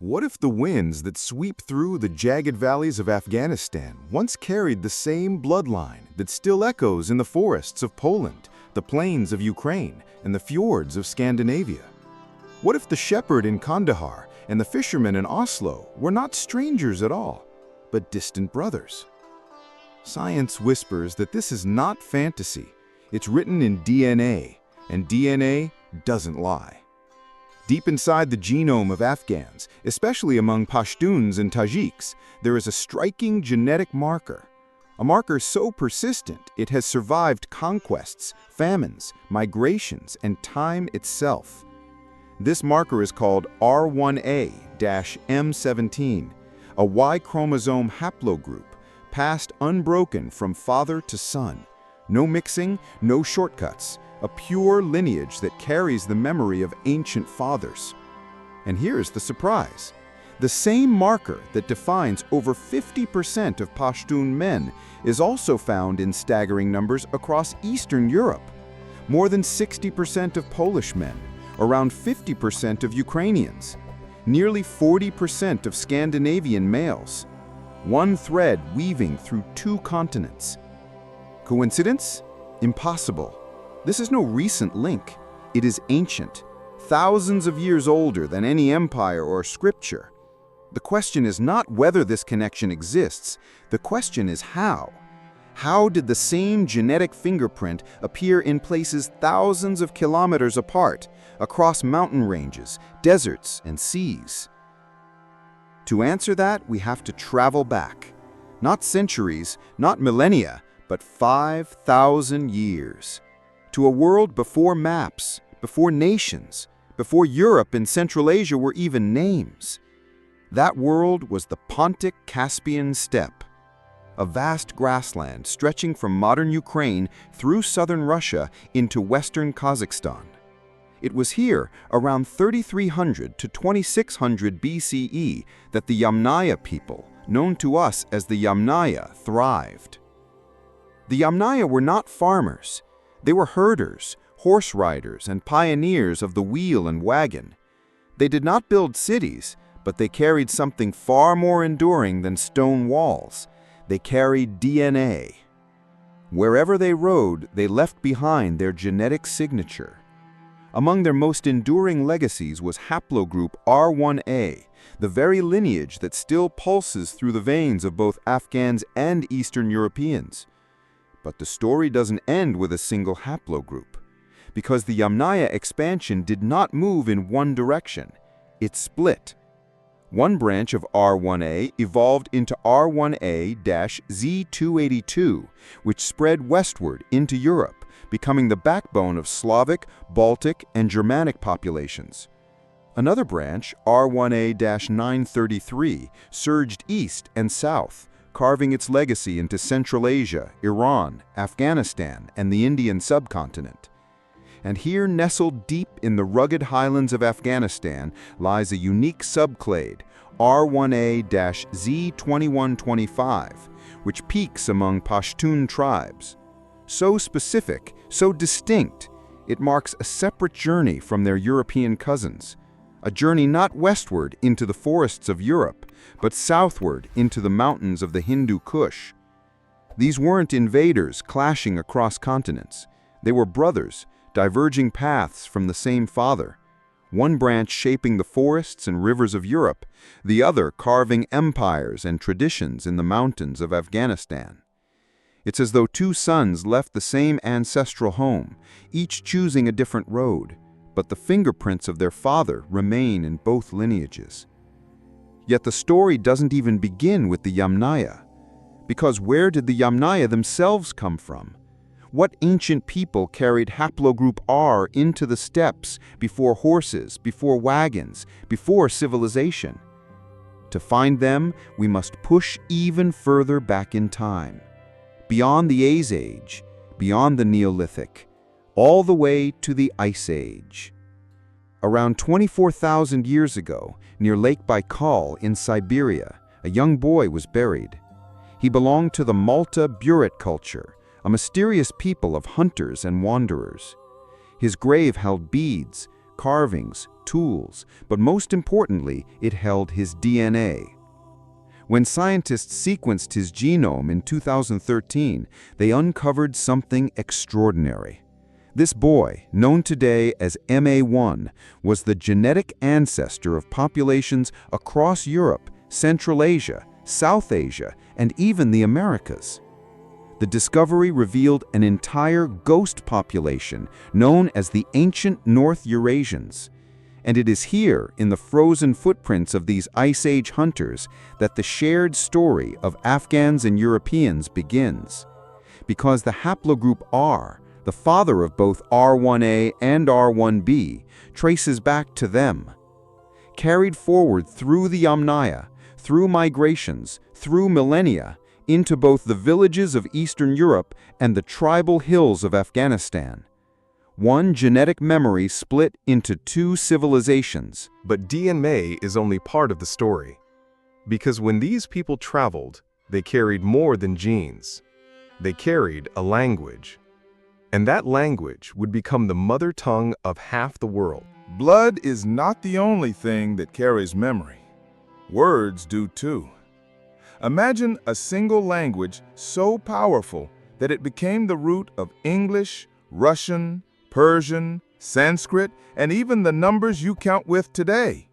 What if the winds that sweep through the jagged valleys of Afghanistan once carried the same bloodline that still echoes in the forests of Poland, the plains of Ukraine, and the fjords of Scandinavia? What if the shepherd in Kandahar and the fisherman in Oslo were not strangers at all, but distant brothers? Science whispers that this is not fantasy. It's written in DNA, and DNA doesn't lie. Deep inside the genome of Afghans, especially among Pashtuns and Tajiks, there is a striking genetic marker. A marker so persistent it has survived conquests, famines, migrations, and time itself. This marker is called R1A-M17, a Y chromosome haplogroup, passed unbroken from father to son. No mixing, no shortcuts. A pure lineage that carries the memory of ancient fathers. And here's the surprise. The same marker that defines over 50% of Pashtun men is also found in staggering numbers across Eastern Europe. More than 60% of Polish men, around 50% of Ukrainians, nearly 40% of Scandinavian males. One thread weaving through two continents. Coincidence? Impossible. This is no recent link. It is ancient, thousands of years older than any empire or scripture. The question is not whether this connection exists. The question is how. How did the same genetic fingerprint appear in places thousands of kilometers apart, across mountain ranges, deserts, and seas? To answer that, we have to travel back. Not centuries, not millennia, but 5,000 years. To a world before maps, before nations, before Europe and Central Asia were even names. That world was the Pontic-Caspian steppe, a vast grassland stretching from modern Ukraine through southern Russia into western Kazakhstan. It was here, around 3300 to 2600 BCE, that the Yamnaya people, known to us as the Yamnaya, thrived. The Yamnaya were not farmers. They were herders, horse riders, and pioneers of the wheel and wagon. They did not build cities, but they carried something far more enduring than stone walls. They carried DNA. Wherever they rode, they left behind their genetic signature. Among their most enduring legacies was haplogroup R1A, the very lineage that still pulses through the veins of both Afghans and Eastern Europeans. But the story doesn't end with a single haplogroup, because the Yamnaya expansion did not move in one direction. It split. One branch of R1A evolved into R1A-Z282, which spread westward into Europe, becoming the backbone of Slavic, Baltic, and Germanic populations. Another branch, R1A-933, surged east and south, carving its legacy into Central Asia, Iran, Afghanistan, and the Indian subcontinent. And here, nestled deep in the rugged highlands of Afghanistan, lies a unique subclade, R1A-Z2125, which peaks among Pashtun tribes. So specific, so distinct, it marks a separate journey from their European cousins. A journey not westward into the forests of Europe, but southward into the mountains of the Hindu Kush. These weren't invaders clashing across continents. They were brothers, diverging paths from the same father. One branch shaping the forests and rivers of Europe, the other carving empires and traditions in the mountains of Afghanistan. It's as though two sons left the same ancestral home, each choosing a different road, but the fingerprints of their father remain in both lineages. Yet the story doesn't even begin with the Yamnaya, because where did the Yamnaya themselves come from? What ancient people carried haplogroup R into the steppes before horses, before wagons, before civilization? To find them, we must push even further back in time, beyond the Aze Age, beyond the Neolithic, all the way to the Ice Age. Around 24,000 years ago, near Lake Baikal in Siberia, a young boy was buried. He belonged to the Malta-Buryat culture, a mysterious people of hunters and wanderers. His grave held beads, carvings, tools, but most importantly, it held his DNA. When scientists sequenced his genome in 2013, they uncovered something extraordinary. This boy, known today as MA1, was the genetic ancestor of populations across Europe, Central Asia, South Asia, and even the Americas. The discovery revealed an entire ghost population known as the ancient North Eurasians. And it is here, in the frozen footprints of these Ice Age hunters, that the shared story of Afghans and Europeans begins. Because the haplogroup R, the father of both R1a and R1b, traces back to them. Carried forward through the Yamnaya, through migrations, through millennia, into both the villages of Eastern Europe and the tribal hills of Afghanistan. One genetic memory split into two civilizations. But DNA is only part of the story. Because when these people traveled, they carried more than genes. They carried a language. And that language would become the mother tongue of half the world. Blood is not the only thing that carries memory. Words do too. Imagine a single language so powerful that it became the root of English, Russian, Persian, Sanskrit, and even the numbers you count with today.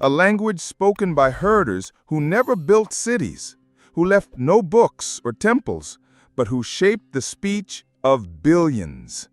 A language spoken by herders who never built cities, who left no books or temples, but who shaped the speech of billions.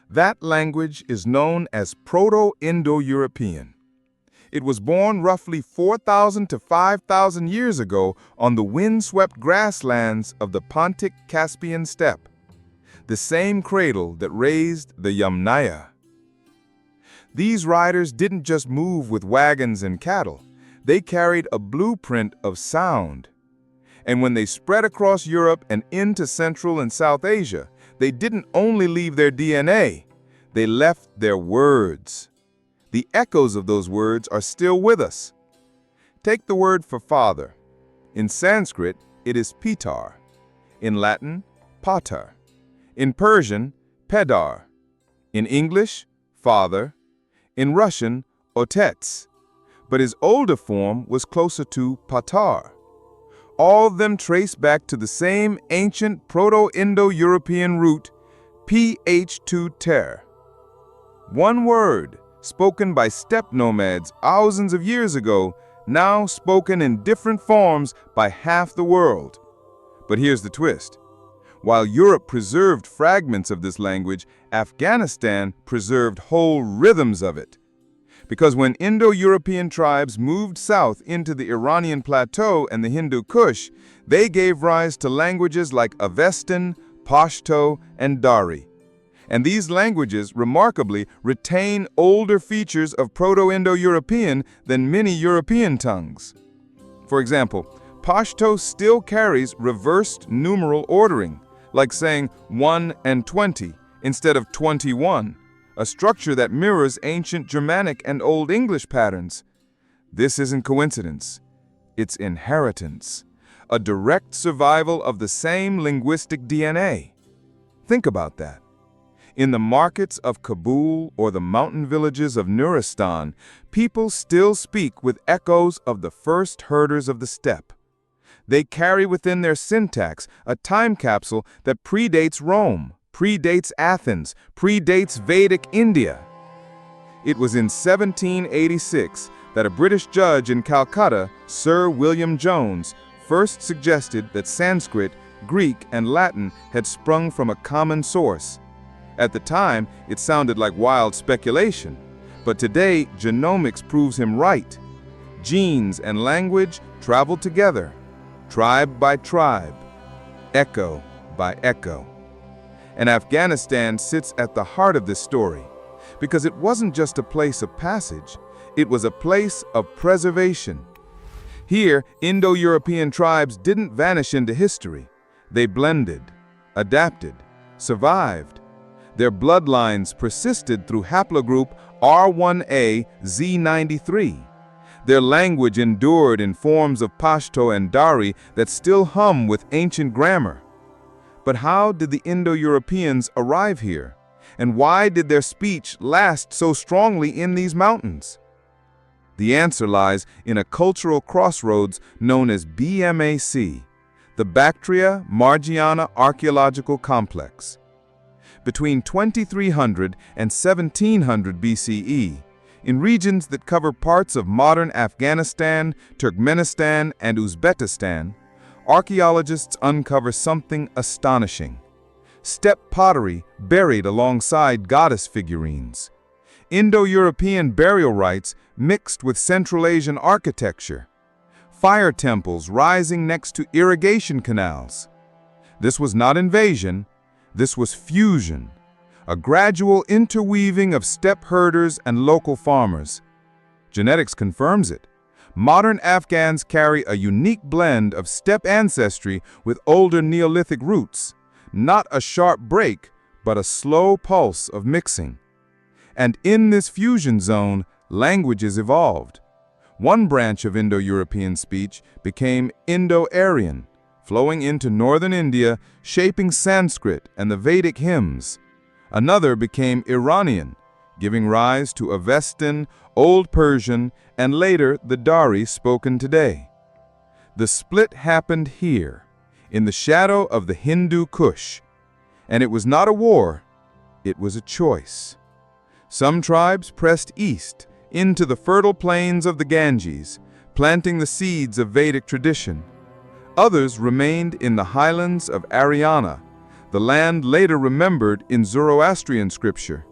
That language is known as Proto-Indo-European. It was born roughly 4,000 to 5,000 years ago on the windswept grasslands of the Pontic-Caspian steppe, the same cradle that raised the Yamnaya. These riders didn't just move with wagons and cattle. They carried a blueprint of sound. And when they spread across Europe and into Central and South Asia, they didn't only leave their DNA, they left their words. The echoes of those words are still with us. Take the word for father. In Sanskrit, it is pitar. In Latin, pater. In Persian, pedar. In English, father. In Russian, otets. But his older form was closer to patar. All of them trace back to the same ancient Proto-Indo-European root, ph2ter. One word, spoken by steppe nomads thousands of years ago, now spoken in different forms by half the world. But here's the twist. While Europe preserved fragments of this language, Afghanistan preserved whole rhythms of it. Because when Indo-European tribes moved south into the Iranian plateau and the Hindu Kush, they gave rise to languages like Avestan, Pashto, and Dari. And these languages, remarkably, retain older features of Proto-Indo-European than many European tongues. For example, Pashto still carries reversed numeral ordering, like saying 1 and 20 instead of 21, a structure that mirrors ancient Germanic and Old English patterns. This isn't coincidence. It's inheritance, a direct survival of the same linguistic DNA. Think about that. In the markets of Kabul or the mountain villages of Nuristan, people still speak with echoes of the first herders of the steppe. They carry within their syntax a time capsule that predates Rome, predates Athens, predates Vedic India. It was in 1786 that a British judge in Calcutta, Sir William Jones, first suggested that Sanskrit, Greek, and Latin had sprung from a common source. At the time, it sounded like wild speculation, but today genomics proves him right. Genes and language travel together, tribe by tribe, echo by echo. And Afghanistan sits at the heart of this story, because it wasn't just a place of passage, it was a place of preservation. Here, Indo-European tribes didn't vanish into history. They blended, adapted, survived. Their bloodlines persisted through haplogroup R1a Z93. Their language endured in forms of Pashto and Dari that still hum with ancient grammar. But how did the Indo-Europeans arrive here? And why did their speech last so strongly in these mountains? The answer lies in a cultural crossroads known as BMAC, the Bactria-Margiana Archaeological Complex. Between 2300 and 1700 BCE, in regions that cover parts of modern Afghanistan, Turkmenistan, and Uzbekistan, archaeologists uncover something astonishing: steppe pottery buried alongside goddess figurines, Indo-European burial rites mixed with Central Asian architecture, fire temples rising next to irrigation canals. This was not invasion, this was fusion, a gradual interweaving of steppe herders and local farmers. Genetics confirms it. Modern Afghans carry a unique blend of steppe ancestry with older Neolithic roots, not a sharp break, but a slow pulse of mixing. And in this fusion zone, languages evolved. One branch of Indo-European speech became Indo-Aryan, flowing into northern India, shaping Sanskrit and the Vedic hymns. Another became Iranian, giving rise to Avestan, Old Persian, and later the Dari spoken today. The split happened here, in the shadow of the Hindu Kush. And it was not a war, it was a choice. Some tribes pressed east, into the fertile plains of the Ganges, planting the seeds of Vedic tradition. Others remained in the highlands of Aryan, the land later remembered in Zoroastrian scripture.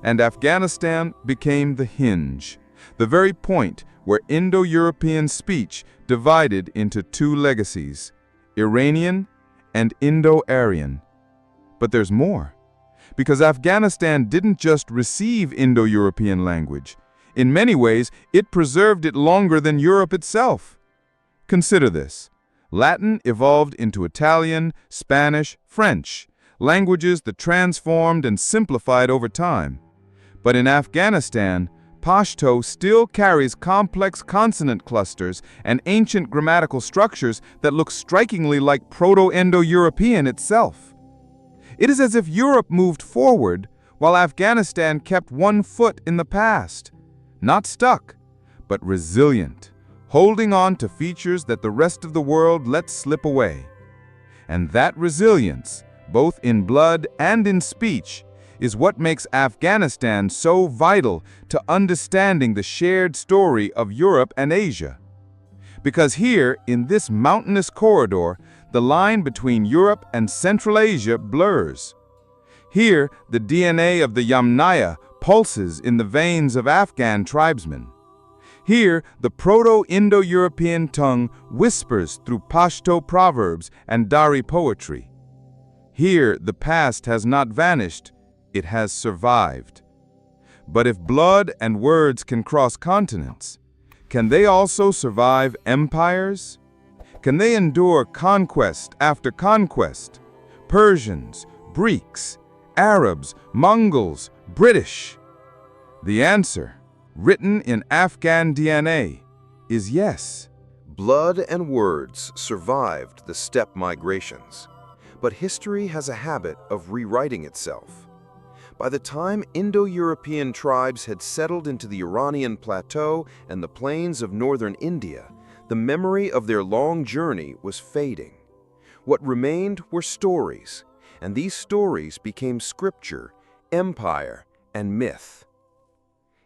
And Afghanistan became the hinge, the very point where Indo-European speech divided into two legacies, Iranian and Indo-Aryan. But there's more, because Afghanistan didn't just receive Indo-European language. In many ways, it preserved it longer than Europe itself. Consider this. Latin evolved into Italian, Spanish, French, languages that transformed and simplified over time. But in Afghanistan, Pashto still carries complex consonant clusters and ancient grammatical structures that look strikingly like Proto-Indo-European itself. It is as if Europe moved forward while Afghanistan kept one foot in the past, not stuck, but resilient, holding on to features that the rest of the world let slip away. And that resilience, both in blood and in speech, is what makes Afghanistan so vital to understanding the shared story of Europe and Asia. Because here, in this mountainous corridor, the line between Europe and Central Asia blurs. Here, the DNA of the Yamnaya pulses in the veins of Afghan tribesmen. Here, the Proto-Indo-European tongue whispers through Pashto proverbs and Dari poetry. Here, the past has not vanished, it has survived. But if blood and words can cross continents, can they also survive empires? Can they endure conquest after conquest? Persians, Greeks, Arabs, Mongols, British? The answer, written in Afghan DNA, is yes. Blood and words survived the steppe migrations, but history has a habit of rewriting itself. By the time Indo-European tribes had settled into the Iranian plateau and the plains of northern India, the memory of their long journey was fading. What remained were stories, and these stories became scripture, empire, and myth.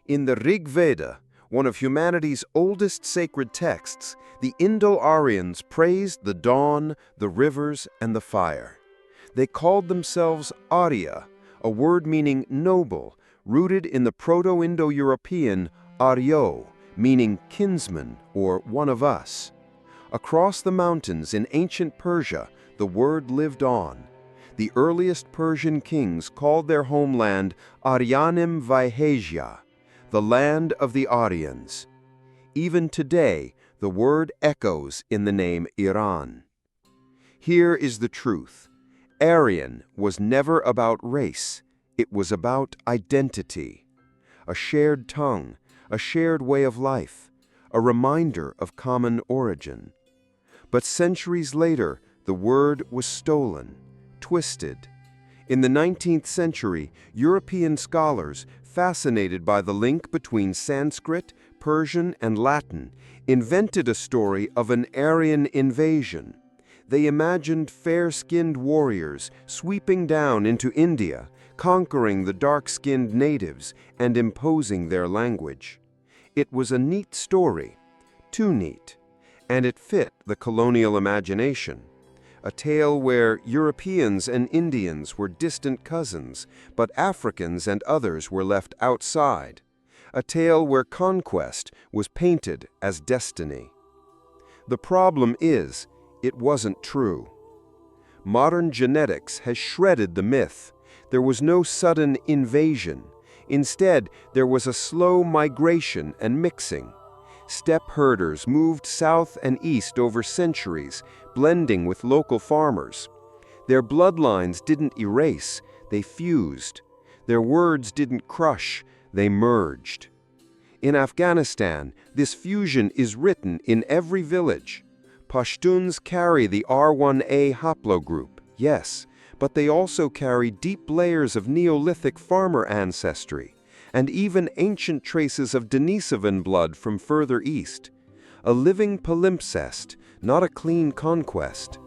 In the Rig Veda, one of humanity's oldest sacred texts, the Indo-Aryans praised the dawn, the rivers, and the fire. They called themselves Arya, a word meaning noble, rooted in the Proto-Indo-European Aryo, meaning kinsman or one of us. Across the mountains in ancient Persia, the word lived on. The earliest Persian kings called their homeland Aryanim Vaihesya, the land of the Aryans. Even today, the word echoes in the name Iran. Here is the truth. Aryan was never about race, it was about identity. A shared tongue, a shared way of life, a reminder of common origin. But centuries later, the word was stolen, twisted. In the 19th century, European scholars, fascinated by the link between Sanskrit, Persian, and Latin, invented a story of an Aryan invasion. They imagined fair-skinned warriors sweeping down into India, conquering the dark-skinned natives and imposing their language. It was a neat story, too neat, and it fit the colonial imagination. A tale where Europeans and Indians were distant cousins, but Africans and others were left outside. A tale where conquest was painted as destiny. The problem is, it wasn't true. Modern genetics has shredded the myth. There was no sudden invasion. Instead, there was a slow migration and mixing. Steppe herders moved south and east over centuries, blending with local farmers. Their bloodlines didn't erase, they fused. Their words didn't crush, they merged. In Afghanistan, this fusion is written in every village. Pashtuns carry the R1A haplogroup, yes, but they also carry deep layers of Neolithic farmer ancestry, and even ancient traces of Denisovan blood from further east. A living palimpsest, not a clean conquest.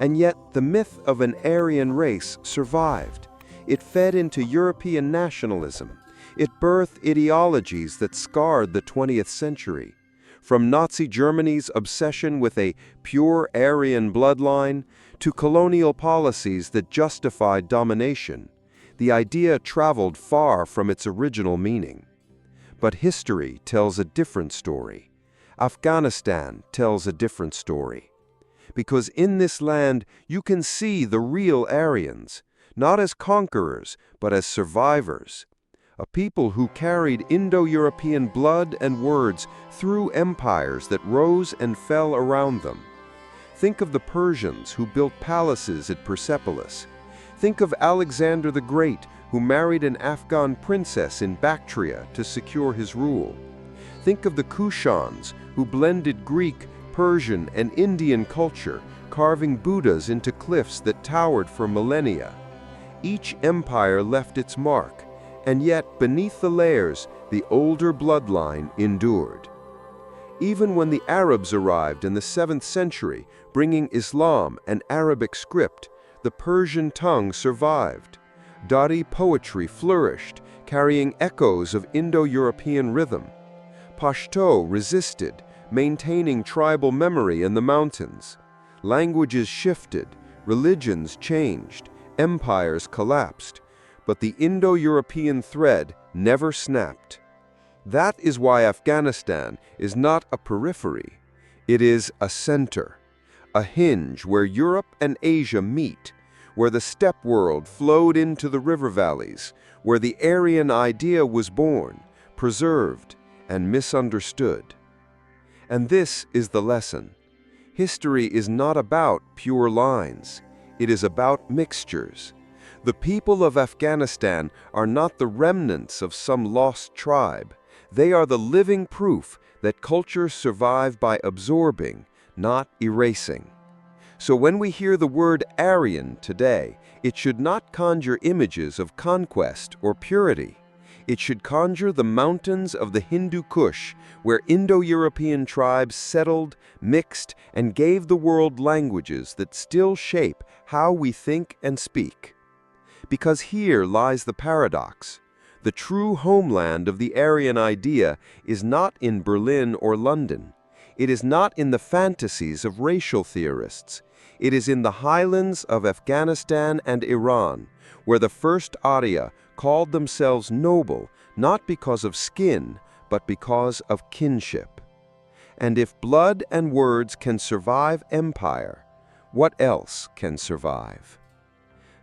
And yet the myth of an Aryan race survived. It fed into European nationalism. It birthed ideologies that scarred the 20th century. From Nazi Germany's obsession with a pure Aryan bloodline to colonial policies that justified domination, the idea traveled far from its original meaning. But history tells a different story. Afghanistan tells a different story. Because in this land you can see the real Aryans, not as conquerors, but as survivors. A people who carried Indo-European blood and words through empires that rose and fell around them. Think of the Persians who built palaces at Persepolis. Think of Alexander the Great, who married an Afghan princess in Bactria to secure his rule. Think of the Kushans, who blended Greek, Persian, and Indian culture, carving Buddhas into cliffs that towered for millennia. Each empire left its mark, and yet beneath the layers, the older bloodline endured. Even when the Arabs arrived in the 7th century, bringing Islam and Arabic script, the Persian tongue survived. Dari poetry flourished, carrying echoes of Indo-European rhythm. Pashto resisted, maintaining tribal memory in the mountains. Languages shifted, religions changed, empires collapsed, but the Indo-European thread never snapped. That is why Afghanistan is not a periphery. It is a center, a hinge where Europe and Asia meet, where the steppe world flowed into the river valleys, where the Aryan idea was born, preserved, and misunderstood. And this is the lesson. History is not about pure lines. It is about mixtures. The people of Afghanistan are not the remnants of some lost tribe. They are the living proof that cultures survive by absorbing, not erasing. So when we hear the word Aryan today, it should not conjure images of conquest or purity. It should conjure the mountains of the Hindu Kush, where Indo-European tribes settled, mixed, and gave the world languages that still shape how we think and speak. Because here lies the paradox. The true homeland of the Aryan idea is not in Berlin or London. It is not in the fantasies of racial theorists. It is in the highlands of Afghanistan and Iran, where the first Arya called themselves noble, not because of skin, but because of kinship. And if blood and words can survive empire, what else can survive?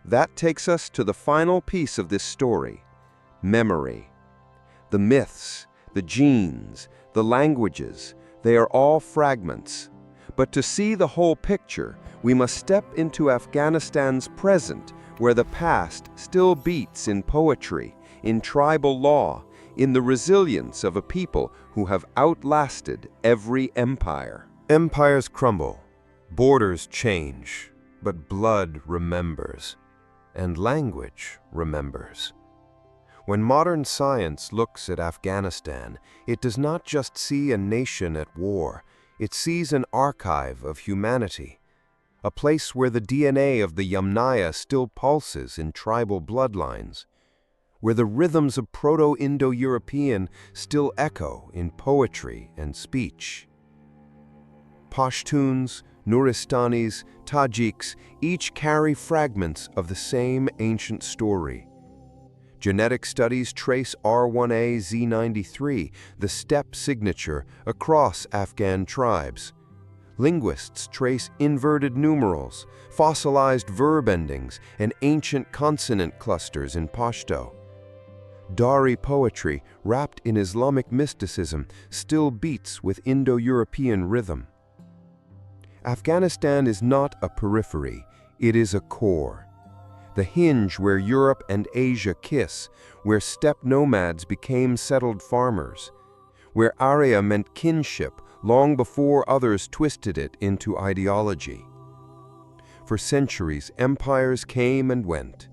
That takes us to the final piece of this story, memory. The myths, the genes, the languages, they are all fragments. But to see the whole picture, we must step into Afghanistan's present, where the past still beats in poetry, in tribal law, in the resilience of a people who have outlasted every empire. Empires crumble, borders change, but blood remembers. and language remembers. When modern science looks at Afghanistan, it does not just see a nation at war, it sees an archive of humanity, a place where the DNA of the Yamnaya still pulses in tribal bloodlines, where the rhythms of Proto-Indo-European still echo in poetry and speech. Pashtuns, Nuristanis, Tajiks each carry fragments of the same ancient story. Genetic studies trace R1A Z93, the steppe signature, across Afghan tribes. Linguists trace inverted numerals, fossilized verb endings, and ancient consonant clusters in Pashto. Dari poetry, wrapped in Islamic mysticism, still beats with Indo-European rhythm. Afghanistan is not a periphery, it is a core. The hinge where Europe and Asia kiss, where steppe nomads became settled farmers, where Arya meant kinship long before others twisted it into ideology. For centuries, empires came and went.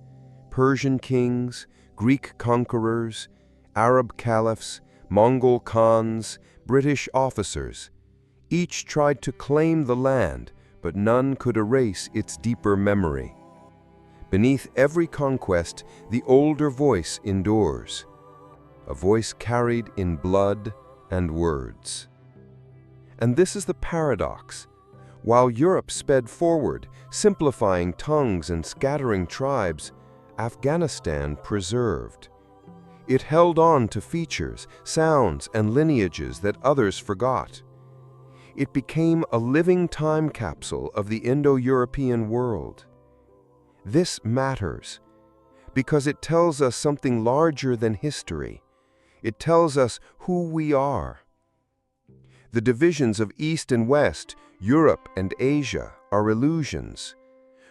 Persian kings, Greek conquerors, Arab caliphs, Mongol khans, British officers. Each tried to claim the land, but none could erase its deeper memory. Beneath every conquest, the older voice endures, a voice carried in blood and words. And this is the paradox. While Europe sped forward, simplifying tongues and scattering tribes, Afghanistan preserved. It held on to features, sounds, and lineages that others forgot. It became a living time capsule of the Indo-European world. This matters because it tells us something larger than history. It tells us who we are. The divisions of East and West, Europe and Asia, are illusions.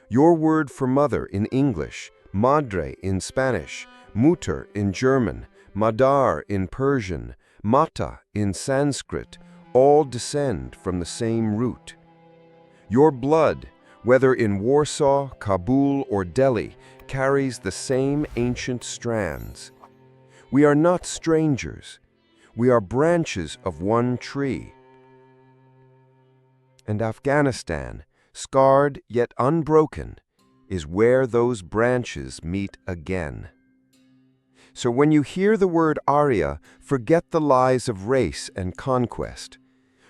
Your word for mother in English, madre in Spanish, mutter in German, madar in Persian, mata in Sanskrit, all descend from the same root. Your blood, whether in Warsaw, Kabul, or Delhi, carries the same ancient strands. We are not strangers. We are branches of one tree. And Afghanistan, scarred yet unbroken, is where those branches meet again. So when you hear the word Arya, forget the lies of race and conquest.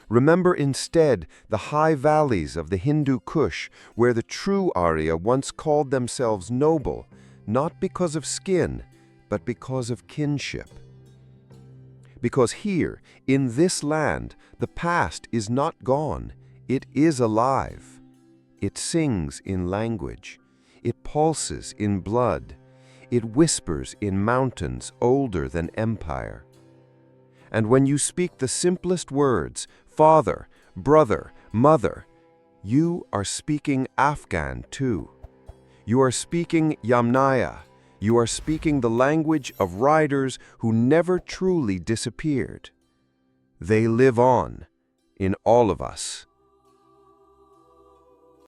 Remember instead the high valleys of the Hindu Kush, where the true Arya once called themselves noble, not because of skin, but because of kinship. Because here, in this land, the past is not gone, it is alive. It sings in language. It pulses in blood. It whispers in mountains older than empire. And when you speak the simplest words, father, brother, mother, you are speaking Afghan too. You are speaking Yamnaya. You are speaking the language of riders who never truly disappeared. They live on in all of us.